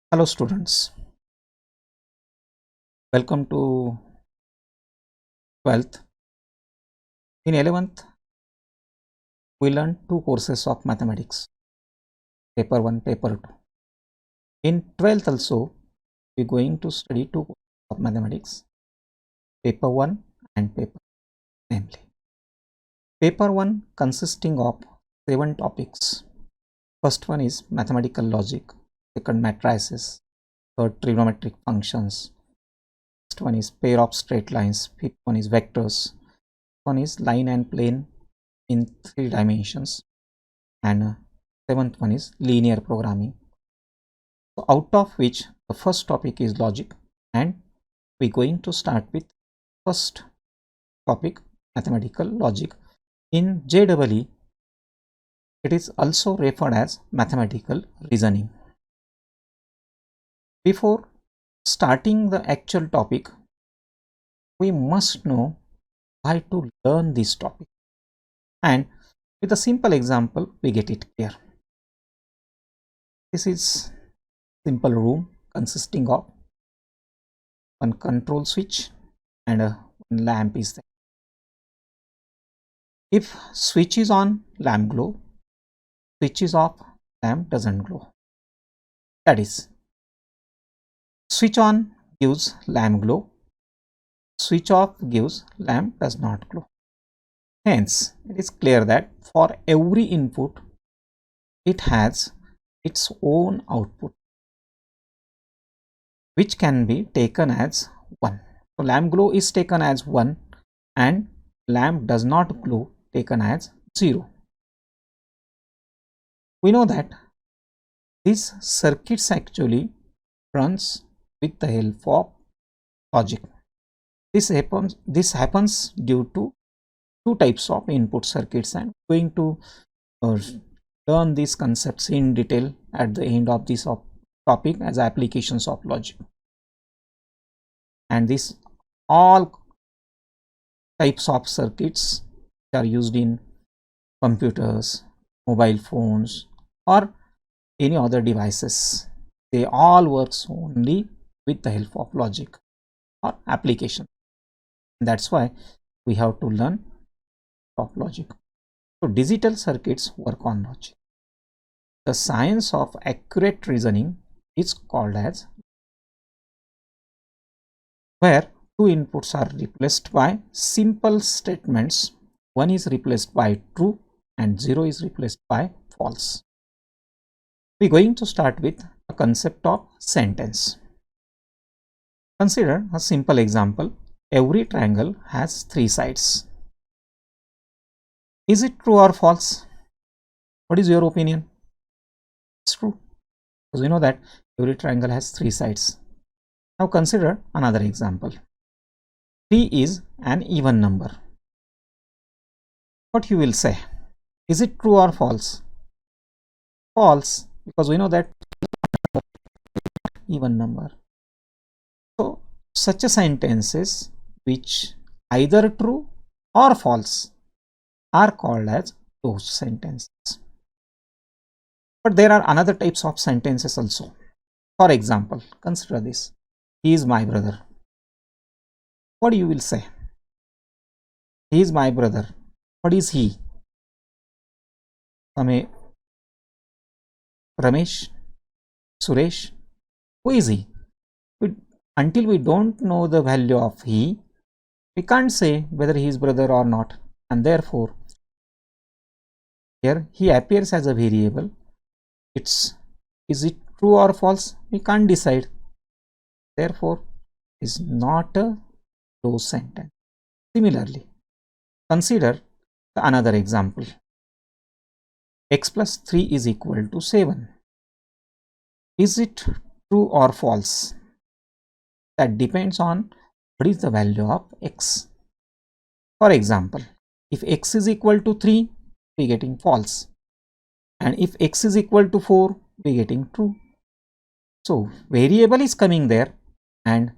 Hello students, welcome to 12th. In 11th, we learned two courses of mathematics, paper 1, paper 2. In 12th also, we are going to study two courses of mathematics, paper 1 and paper 2, namely. Paper 1 consisting of 7 topics. First one is mathematical logic, second matrices, third trigonometric functions, next one is pair of straight lines, fifth one is vectors, one is line and plane in 3 dimensions, and seventh one is linear programming. So out of which the first topic is logic, and we're going to start with first topic, mathematical logic. In JEE, it is also referred as mathematical reasoning. Before starting the actual topic, we must know why to learn this topic, and with a simple example we get it clear. This is simple room consisting of one control switch and one lamp is there. If switch is on, lamp glow, switch is off, lamp doesn't glow. That is, switch on gives lamp glow, switch off gives lamp does not glow. Hence, it is clear that for every input, it has its own output, which can be taken as 1. So, lamp glow is taken as 1 and lamp does not glow taken as 0. We know that these circuits actually runs with the help of logic. This happens due to two types of input circuits, and going to learn these concepts in detail at the end of this topic as applications of logic. And these all types of circuits are used in computers, mobile phones, or any other devices. They all works only with the help of logic or application. And that's why we have to learn of logic. So digital circuits work on logic. The science of accurate reasoning is called as, where two inputs are replaced by simple statements. One is replaced by true and 0 is replaced by false. We're going to start with a concept of sentence. Consider a simple example. Every triangle has 3 sides. Is it true or false? What is your opinion? It's true, because we know that every triangle has 3 sides. Now consider another example. 3 is an even number. What you will say? Is it true or false? False, because we know that even number. So such a sentences which either true or false are called as those sentences. But there are another types of sentences also. For example, consider this. He is my brother. What you will say? He is my brother. What is he? Ramesh, Suresh. Who is he? Until we don't know the value of he, we can't say whether he is brother or not. And therefore, here he appears as a variable. Is it true or false? We can't decide. Therefore, is not a close sentence. Similarly, consider another example. X plus 3 is equal to 7. Is it true or false? That depends on what is the value of x. For example, if x is equal to 3, we are getting false. And if x is equal to 4, we are getting true. So variable is coming there and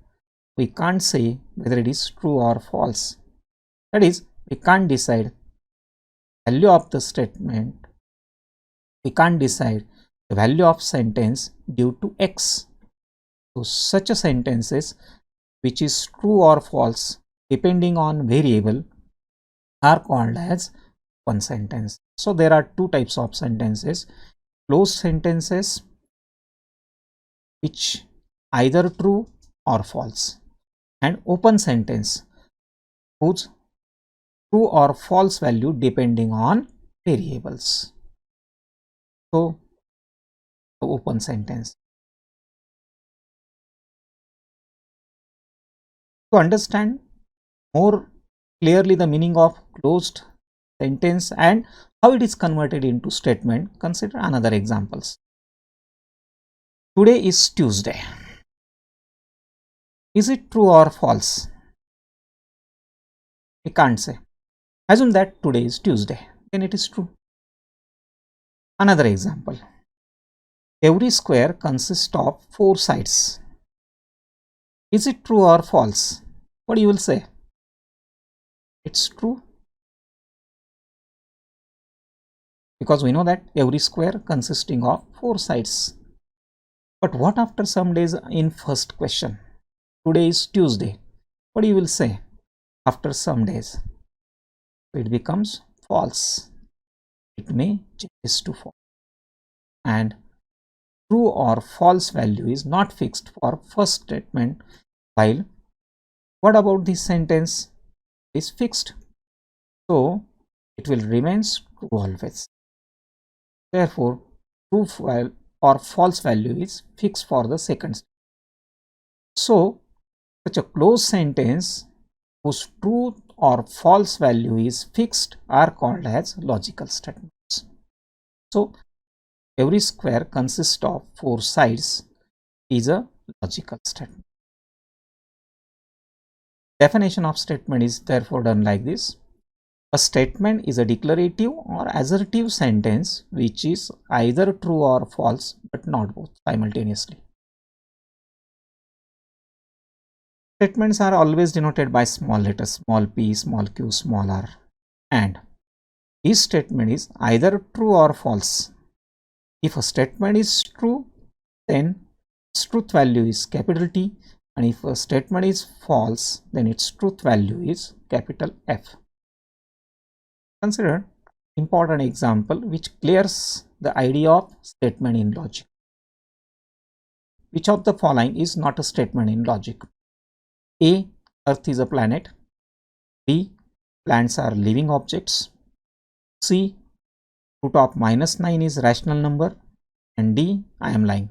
we can't say whether it is true or false. That is, we can't decide value of the statement. We can't decide the value of sentence due to x. So such a sentences which is true or false depending on variable are called as open sentence. So there are two types of sentences: closed sentences which either true or false, and open sentence whose true or false value depending on variables. So the open sentence. To understand more clearly the meaning of closed sentence and how it is converted into statement, consider another examples. Today is Tuesday. Is it true or false? We can't say. Assume that today is Tuesday, then it is true. Another example. Every square consists of 4 sides. Is it true or false? What you will say? It's true, because we know that every square consisting of 4 sides. But what after some days in first question? Today is Tuesday. What you will say after some days? It becomes false. It may change to false. And true or false value is not fixed for first statement, while what about this sentence is fixed, so it will remain true always. Therefore true or false value is fixed for the second. So such a closed sentence whose true or false value is fixed are called as logical statements. So every square consists of 4 sides is a logical statement. Definition of statement is therefore done like this. A statement is a declarative or assertive sentence which is either true or false, but not both simultaneously. Statements are always denoted by small letters, small p, small q, small r, and each statement is either true or false. If a statement is true, then its truth value is capital T, and if a statement is false, then its truth value is capital F. Consider important example which clears the idea of statement in logic. Which of the following is not a statement in logic? A. Earth is a planet. B. Plants are living objects. C. Root of -9 is rational number. And D. I am lying.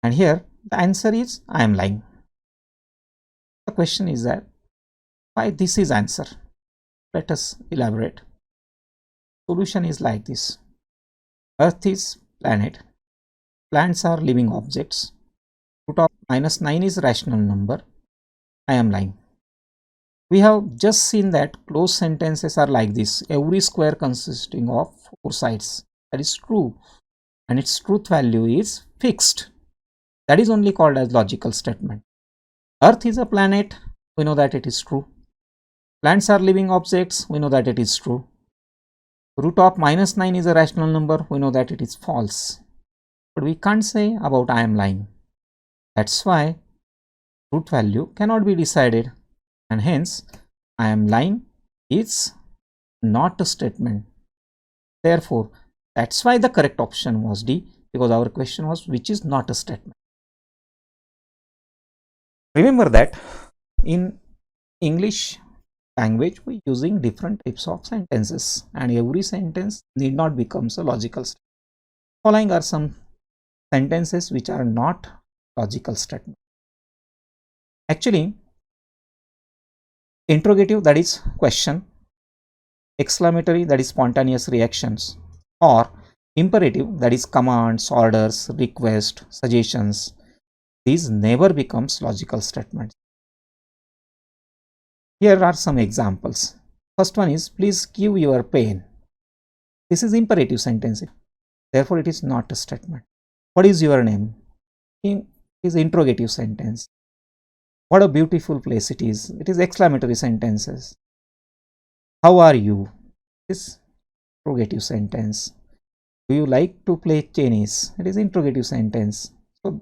And here the answer is I am lying. The question is that why this is answer? Let us elaborate. Solution is like this. Earth is planet. Plants are living objects. Root of -9 is rational number. I am lying. We have just seen that closed sentences are like this. Every square consisting of 4 sides. That is true. And its truth value is fixed. That is only called as logical statement. Earth is a planet. We know that it is true. Plants are living objects. We know that it is true. Root of -9 is a rational number. We know that it is false. But we can't say about I am lying. That's why root value cannot be decided, and hence I am lying is not a statement. Therefore, that's why the correct option was D, because our question was which is not a statement. Remember that in English language we are using different types of sentences, and every sentence need not become a logical statement. Following are some sentences which are not logical statement. Actually, interrogative, that is question, exclamatory, that is spontaneous reactions, or imperative, that is commands, orders, request, suggestions, these never becomes logical statements. Here are some examples. First one is please give your pen. This is imperative sentence, therefore it is not a statement. What is your name? It is interrogative sentence. What a beautiful place it is. It is exclamatory sentences. How are you? This interrogative sentence. Do you like to play tennis? It is interrogative sentence. So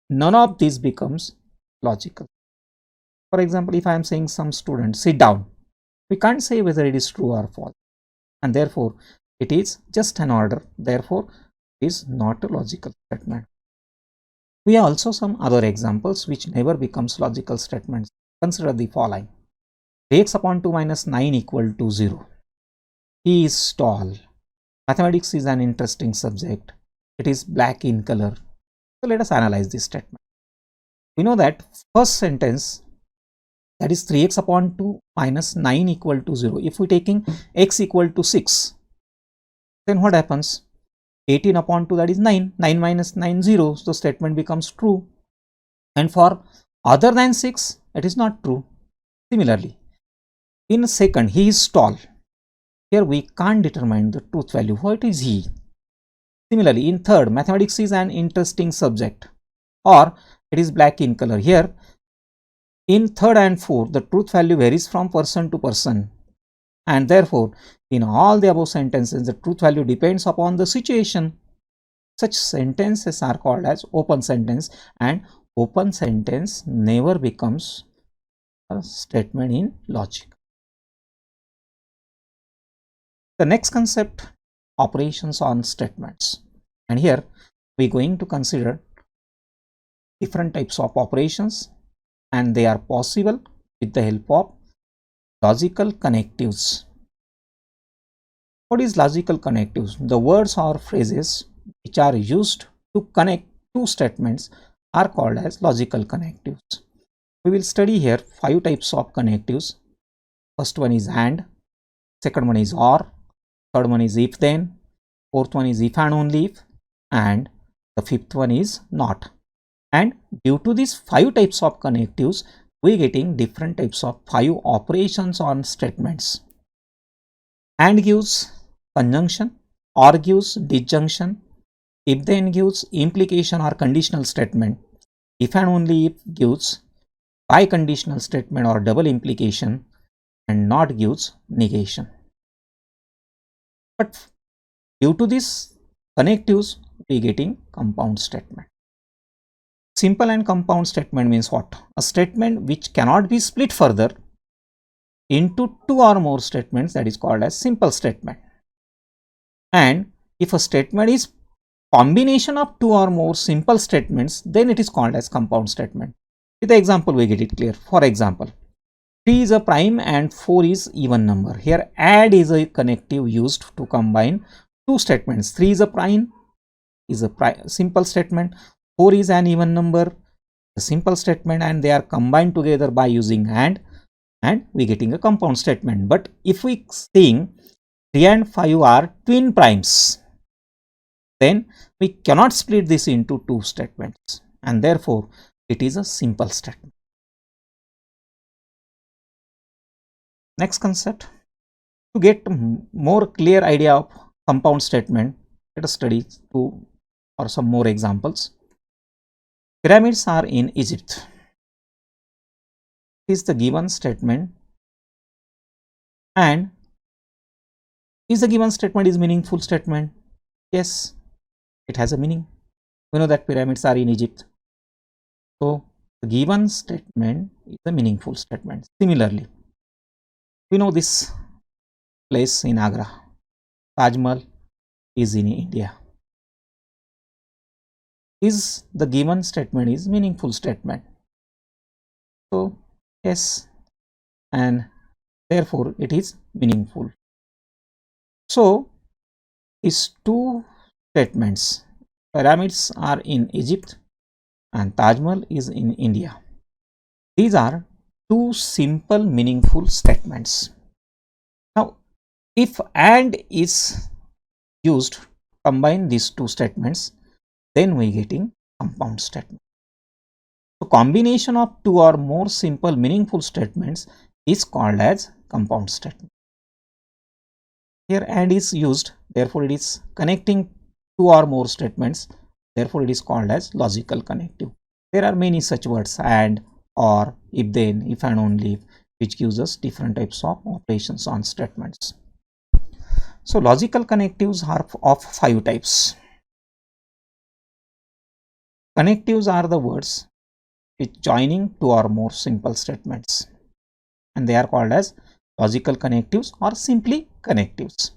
none of these becomes logical. For example, if I am saying some student sit down, we can't say whether it is true or false, and therefore it is just an order, therefore it is not a logical statement. We have also some other examples which never becomes logical statements. Consider the following. 3x upon 2 minus 9 equal to 0. He is tall. Mathematics is an interesting subject. It is black in color. So let us analyze this statement. We know that first sentence, that is 3x upon 2 minus 9 equal to 0. If we taking x equal to 6, then what happens? 18 upon 2, that is 9. 9 minus 9, 0. So statement becomes true. And for other than 6, it is not true. Similarly, in second, he is tall. Here we can't determine the truth value. What is he? Similarly, in third, mathematics is an interesting subject, or it is black in color. Here, in third and fourth, the truth value varies from person to person, and therefore, in all the above sentences, the truth value depends upon the situation. Such sentences are called as open sentence, and open sentence never becomes a statement in logic. The next concept, operations on statements, and here we are going to consider different types of operations, and they are possible with the help of logical connectives. What is logical connectives? The words or phrases which are used to connect two statements are called as logical connectives. We will study here 5 types of connectives. First one is and, second one is or, third one is if then, fourth one is if and only if, and the fifth one is not. And due to these 5 types of connectives, we are getting different types of 5 operations on statements. And gives conjunction, or gives disjunction, if then gives implication or conditional statement, if and only if gives biconditional statement or double implication, and not gives negation. But due to these connectives, we are getting compound statement. Simple and compound statement means what? A statement which cannot be split further into 2 or more statements, that is called as simple statement. And if a statement is combination of 2 or more simple statements, then it is called as compound statement. With the example we get it clear. For example, 3 is a prime and 4 is even number. Here add is a connective used to combine 2 statements. 3 is a prime, is a simple statement. 4 is an even number, a simple statement, and they are combined together by using and we getting a compound statement. But if we think 3 and 5 are twin primes, then we cannot split this into 2 statements, and therefore it is a simple statement. Next concept, to get more clear idea of compound statement, let us study 2 or some more examples. Pyramids are in Egypt. Is the given statement, and is the given statement is meaningful statement? Yes, it has a meaning. We know that pyramids are in Egypt, so the given statement is a meaningful statement. Similarly, we know this place in Agra, Taj Mahal, is in India. Is the given statement is meaningful statement? So yes, and therefore it is meaningful. So these 2 statements, pyramids are in Egypt and Taj Mahal is in India, these are 2 simple meaningful statements. Now if and is used to combine these 2 statements, then we getting compound statement. So combination of 2 or more simple meaningful statements is called as compound statement. Here and is used, therefore it is connecting 2 or more statements, therefore it is called as logical connective. There are many such words, and, or, if then, if and only if, which gives us different types of operations on statements. So logical connectives are of 5 types. Connectives are the words which joining two or more simple statements, and they are called as logical connectives or simply connectives.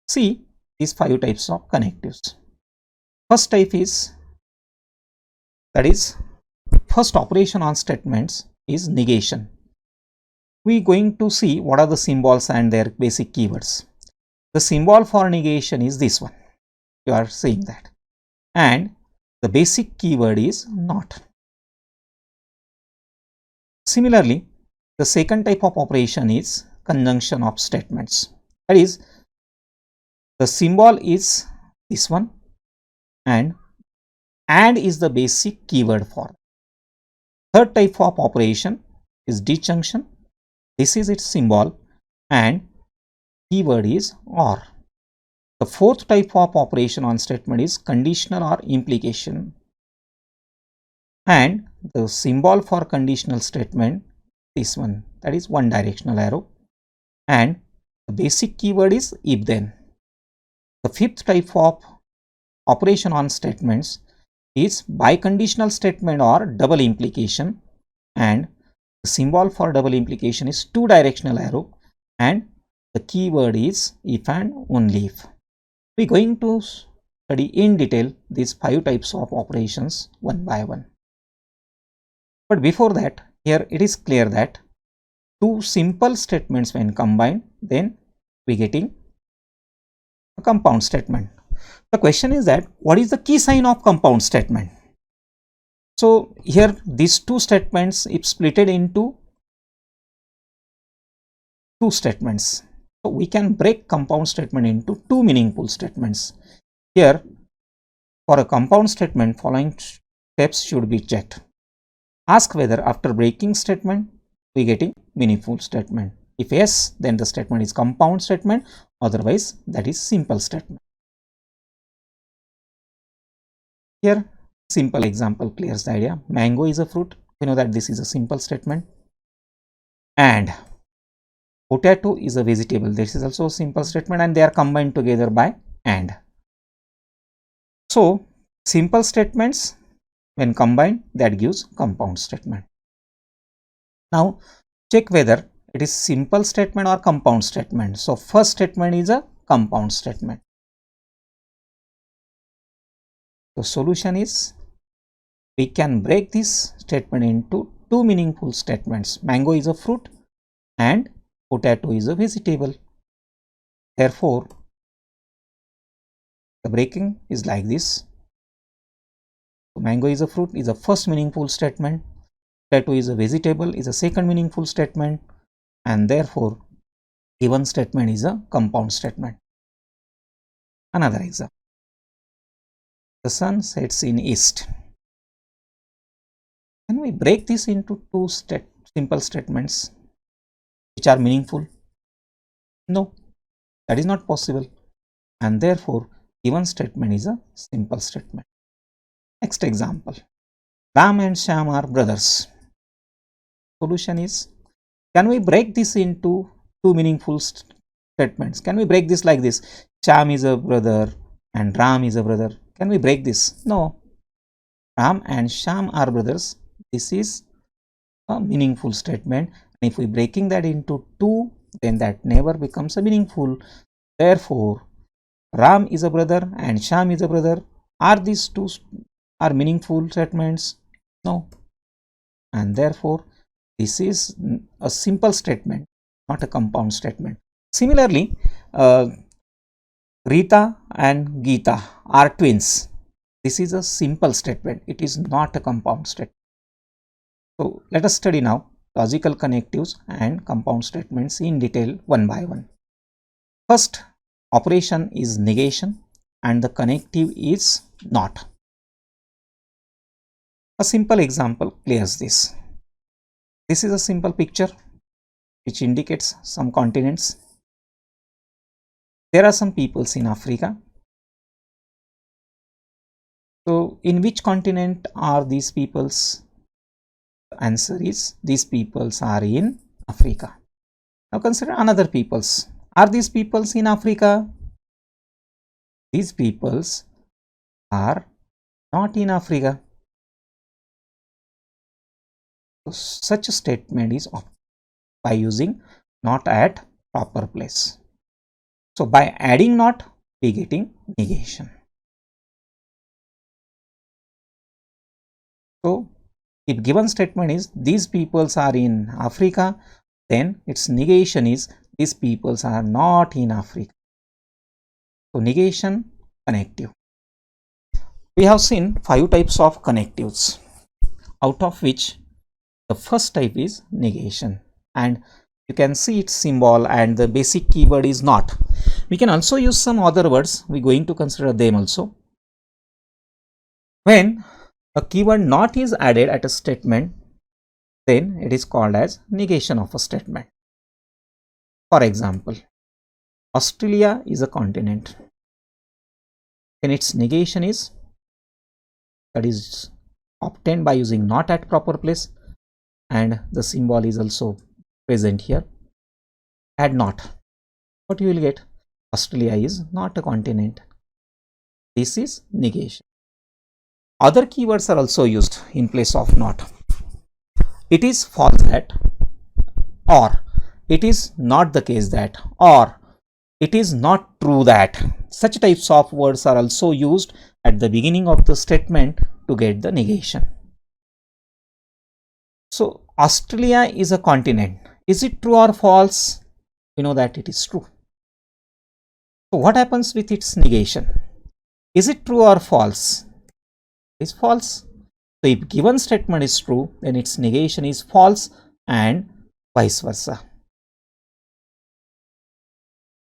See these 5 types of connectives. First type is, that is, first operation on statements is negation. We are going to see what are the symbols and their basic keywords. The symbol for negation is this one, you are seeing that, and the basic keyword is not. Similarly, the second type of operation is conjunction of statements, that is, the symbol is this one and is the basic keyword for. Third type of operation is disjunction. This is its symbol and keyword is or. The fourth type of operation on statement is conditional or implication, and the symbol for conditional statement this one, that is one directional arrow, and the basic keyword is if then. The fifth type of operation on statements is biconditional statement or double implication, and the symbol for double implication is two directional arrow and the keyword is if and only if. We are going to study in detail these 5 types of operations one by one. But before that, here it is clear that two simple statements when combined, then we getting a compound statement. The question is that what is the key sign of compound statement? So here these two statements if splitted into two statements, so we can break compound statement into two meaningful statements. Here for a compound statement, following steps should be checked. Ask whether after breaking statement we getting meaningful statement. If yes, then the statement is compound statement, otherwise that is simple statement. Here simple example clears the idea. Mango is a fruit, we know that this is a simple statement, and potato is a vegetable, this is also a simple statement, and they are combined together by and. So simple statements when combined, that gives compound statement. Now check whether it is simple statement or compound statement. So first statement is a compound statement. The solution is we can break this statement into two meaningful statements. Mango is a fruit and potato is a vegetable. Therefore, the breaking is like this. So mango is a fruit is the first meaningful statement. Potato is a vegetable is a second meaningful statement, and therefore given statement is a compound statement. Another example. The sun sets in east. Can we break this into two simple statements which are meaningful? No, that is not possible, and therefore given statement is a simple statement. Next example. Ram and Shyam are brothers. Solution is, can we break this into two meaningful statements? Can we break this like this? Shyam is a brother and Ram is a brother. Can we break this? No. Ram and Shyam are brothers. This is a meaningful statement. And if we breaking that into two, then that never becomes a meaningful. Therefore, Ram is a brother and Shyam is a brother. Are these two are meaningful statements? No. And therefore, this is a simple statement, not a compound statement. Similarly, Rita and Geeta are twins. This is a simple statement. It is not a compound statement. So let us study now logical connectives and compound statements in detail one by one. First operation is negation and the connective is not. A simple example clears this. This is a simple picture which indicates some continents. There are some peoples in Africa. So in which continent are these peoples? The answer is these peoples are in Africa. Now consider another peoples. Are these peoples in Africa? These peoples are not in Africa. So such a statement is by using not at proper place. So by adding not, we getting negation. So if given statement is these peoples are in Africa, then its negation is these peoples are not in Africa. So negation, connective. We have seen 5 types of connectives, out of which the first type is negation, and you can see its symbol and the basic keyword is not. We can also use some other words, we are going to consider them also. When a keyword not is added at a statement, then it is called as negation of a statement. For example, Australia is a continent, then its negation is, that is obtained by using not at proper place, and the symbol is also present here. Add not, what you will get? Australia is not a continent. This is negation. Other keywords are also used in place of not. It is false that, or it is not the case that, or it is not true that. Such types of words are also used at the beginning of the statement to get the negation. So Australia is a continent. Is it true or false? We know that it is true. So what happens with its negation? Is it true or false? It is false. So if given statement is true, then its negation is false, and vice versa.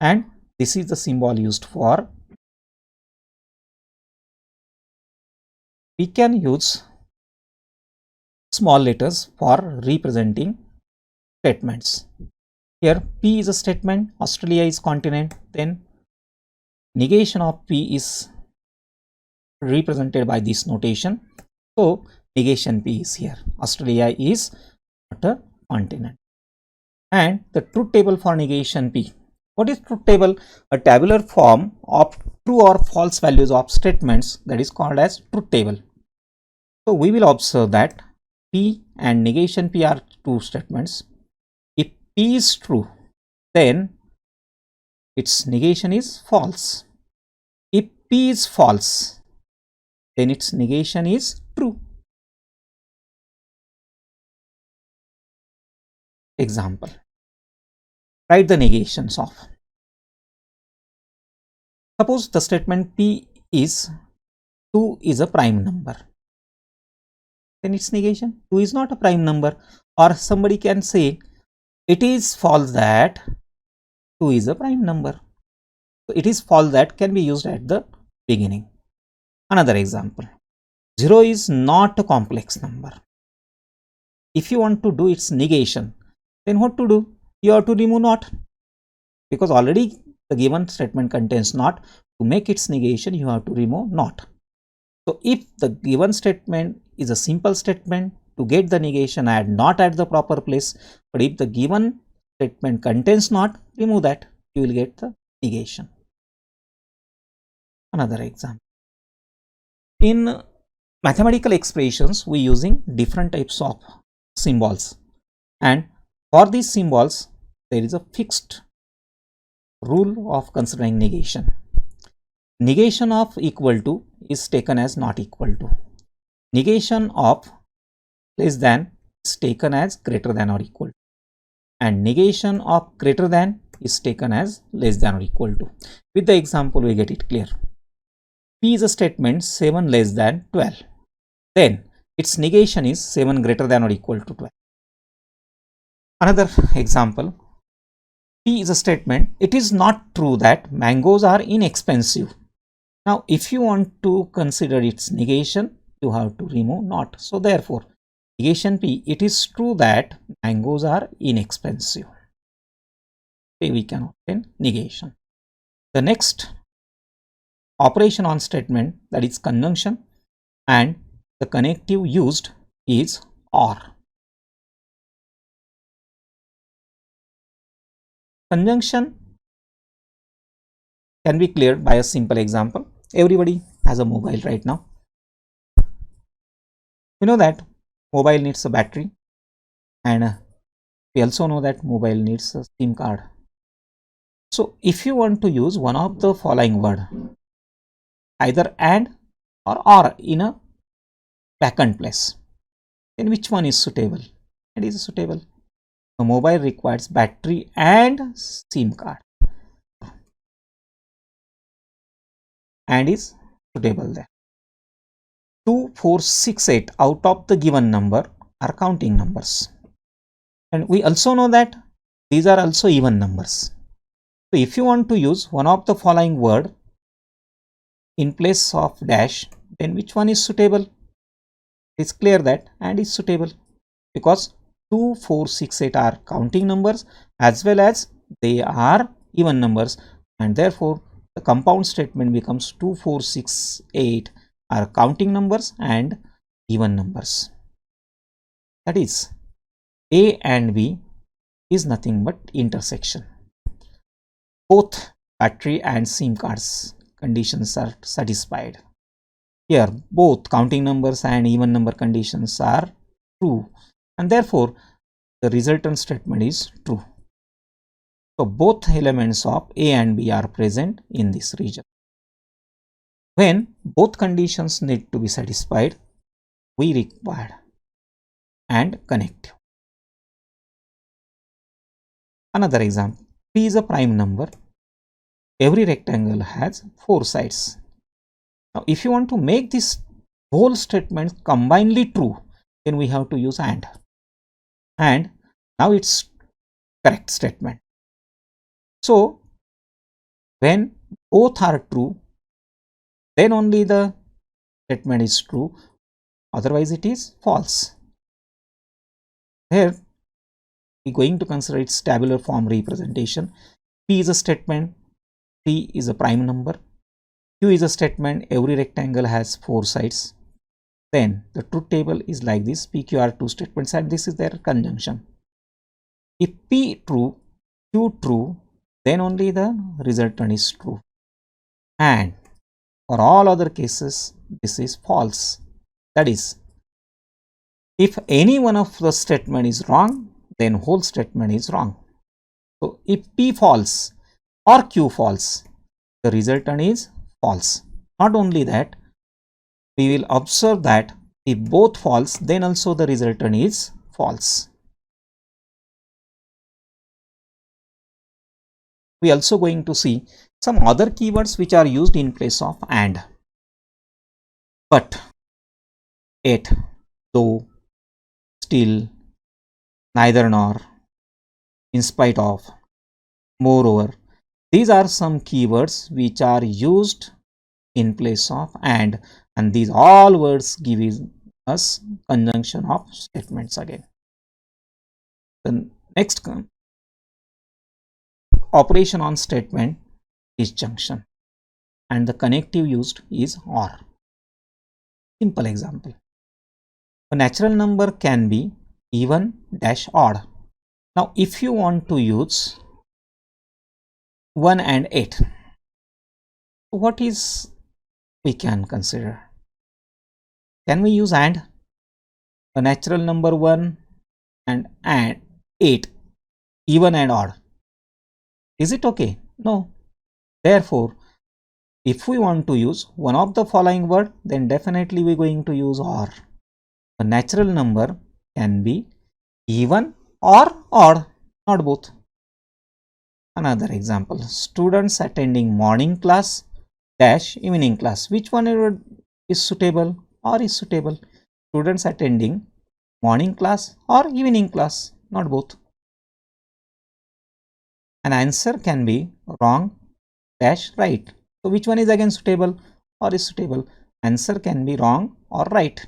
And this is the symbol used for. We can use small letters for representing statements. Here P is a statement, Australia is continent, then negation of P is represented by this notation. So negation P is here, Australia is not a continent. And the truth table for negation P. What is truth table? A tabular form of true or false values of statements, that is called as truth table. So we will observe that P and negation P are two statements. If P is true, then its negation is false. If P is false, then its negation is true. Example, write the negations of. Suppose the statement P is 2 is a prime number, then its negation, 2 is not a prime number. Or somebody can say it is false that 2 is a prime number. So it is false that can be used at the beginning. Another example, 0 is not a complex number. If you want to do its negation, then what to do? You have to remove not, because already the given statement contains not. To make its negation, you have to remove not. So if the given statement is a simple statement, to get the negation, add not at the proper place. But if the given statement contains not, remove that, you will get the negation. Another example, in mathematical expressions, we using different types of symbols, and for these symbols there is a fixed rule of considering negation. Negation of equal to is taken as not equal to. Negation of less than is taken as greater than or equal to, and negation of greater than is taken as less than or equal to. With the example we get it clear. P is a statement 7 less than 12, then its negation is 7 greater than or equal to 12. Another example, P is a statement, it is not true that mangoes are inexpensive. Now if you want to consider its negation, you have to remove not. So therefore negation P, it is true that mangoes are inexpensive. Okay, we can obtain negation. The next operation on statement, that is conjunction, and the connective used is or. Conjunction can be cleared by a simple example. Everybody has a mobile right now. We know that mobile needs a battery, and we also know that mobile needs a SIM card. So if you want to use one of the following word, either and or in a vacant place, then which one is suitable? It is suitable. The mobile requires battery and SIM card, and is suitable there. 2, 4, 6, 8 out of the given number are counting numbers, and we also know that these are also even numbers. So if you want to use one of the following word in place of dash, then which one is suitable? It's clear that and is suitable, because 2, 4, 6, 8 are counting numbers as well as they are even numbers, and therefore the compound statement becomes 2, 4, 6, 8 are counting numbers and even numbers. That is, A and B is nothing but intersection. Both battery and SIM cards conditions are satisfied. Here both counting numbers and even number conditions are true, and therefore the resultant statement is true. So both elements of A and B are present in this region. When both conditions need to be satisfied, we require AND connective. Another example, P is a prime number. Every rectangle has 4 sides. Now if you want to make this whole statement combinedly true, then we have to use AND. And now it's correct statement. So when both are true, then only the statement is true, otherwise it is false. Here we are going to consider its tabular form representation. P is a statement, P is a prime number, Q is a statement, every rectangle has 4 sides. Then the truth table is like this, P, Q are two statements and this is their conjunction. If P true, Q true, then only the resultant is true, and for all other cases this is false. That is, if any one of the statement is wrong, then whole statement is wrong. So if P false or Q false, the resultant is false. Not only that, we will observe that if both false, then also the resultant is false. We also going to see some other keywords which are used in place of and. But, yet, though, still, neither nor, in spite of, moreover, these are some keywords which are used in place of and these all words give us conjunction of statements again. The next operation on statement is junction, and the connective used is OR. Simple example. A natural number can be even dash odd. Now if you want to use 1 and 8, what is we can consider? Can we use AND? A natural number 1 and 8, even and odd. Is it okay? No. Therefore, if we want to use one of the following word, then definitely we are going to use OR. A natural number can be even or odd, not both. Another example, students attending morning class dash evening class. Which one is suitable? Or is suitable? Students attending morning class or evening class, not both. An answer can be wrong dash right. So which one is again suitable or is suitable? Answer can be wrong or right.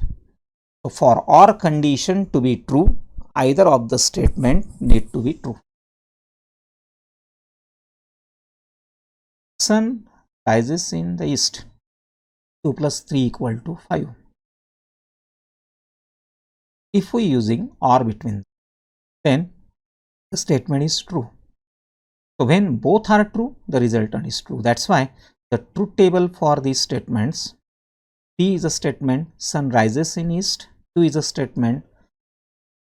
So for OR condition to be true, either of the statement need to be true. Sun rises in the east. 2 plus 3 equal to 5. If we using OR between, then the statement is true. So when both are true, the resultant is true. That's why the truth table for these statements, P is a statement, sun rises in east, Q is a statement,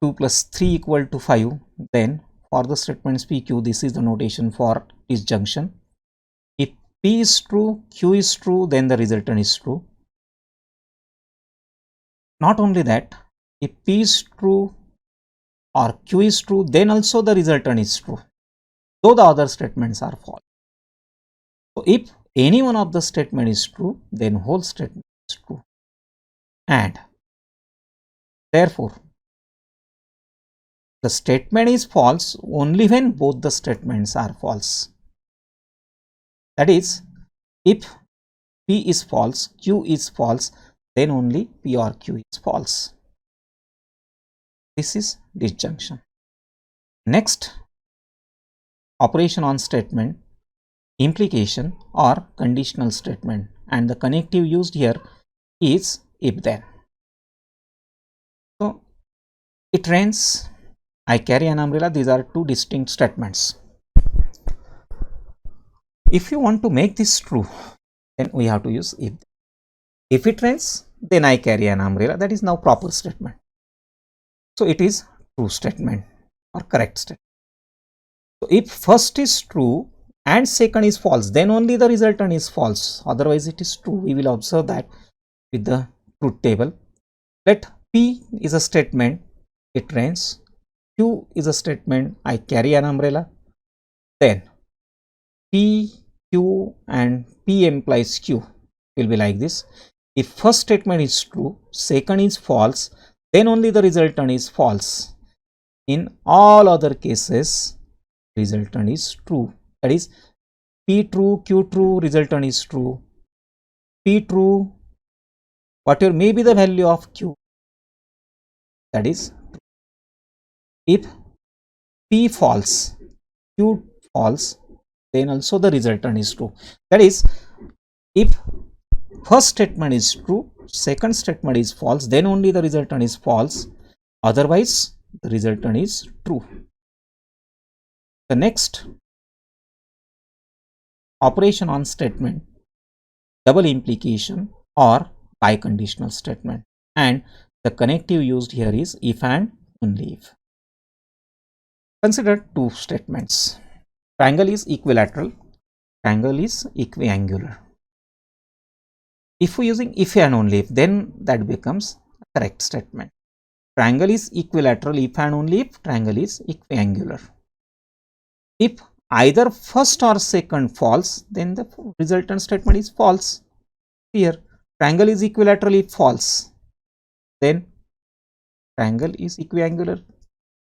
2 plus 3 equal to 5, then for the statements PQ, this is the notation for disjunction. If P is true, Q is true, then the resultant is true. Not only that, if P is true or Q is true, then also the resultant is true, though the other statements are false. So if any one of the statement is true, then whole statement is true. And therefore, the statement is false only when both the statements are false. That is, if P is false, Q is false, then only P or Q is false. This is disjunction. Next, operation on statement, implication or conditional statement, and the connective used here is if then. So it rains, I carry an umbrella. These are two distinct statements. If you want to make this true, then we have to use if. If it rains, then I carry an umbrella. That is now proper statement. So it is true statement or correct statement. So if first is true and second is false, then only the resultant is false. Otherwise it is true. We will observe that with the truth table. Let P is a statement, it rains. Q is a statement, I carry an umbrella. Then P, Q and P implies Q will be like this. If first statement is true, second is false, then only the resultant is false. In all other cases, resultant is true. That is, P true, Q true, resultant is true. P true, whatever may be the value of Q, that is true. If P false, Q false, then also the resultant is true. That is, if first statement is true, second statement is false, then only the resultant is false. Otherwise, the resultant is true. The next operation on statement, double implication or biconditional statement, and the connective used here is if and only if. Consider two statements. Triangle is equilateral, triangle is equiangular. If we are using if and only if, then that becomes a correct statement. Triangle is equilateral if and only if triangle is equiangular. If either first or second false, then the resultant statement is false. Here, triangle is equilateral if false, then triangle is equiangular,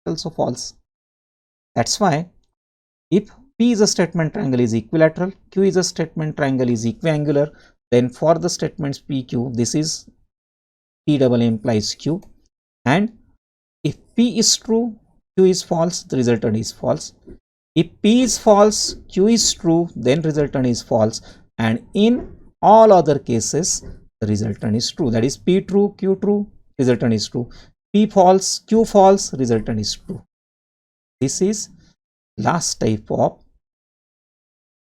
also false. That's why if P is a statement, triangle is equilateral, Q is a statement, triangle is equiangular, then for the statements PQ, this is P double implies Q, and if P is true, Q is false, the resultant is false. If P is false, Q is true, then resultant is false, and in all other cases, the resultant is true. That is, P true, Q true, resultant is true. P false, Q false, resultant is true. This is last type of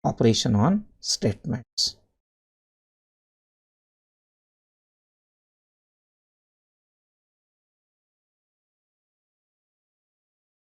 operation on statements.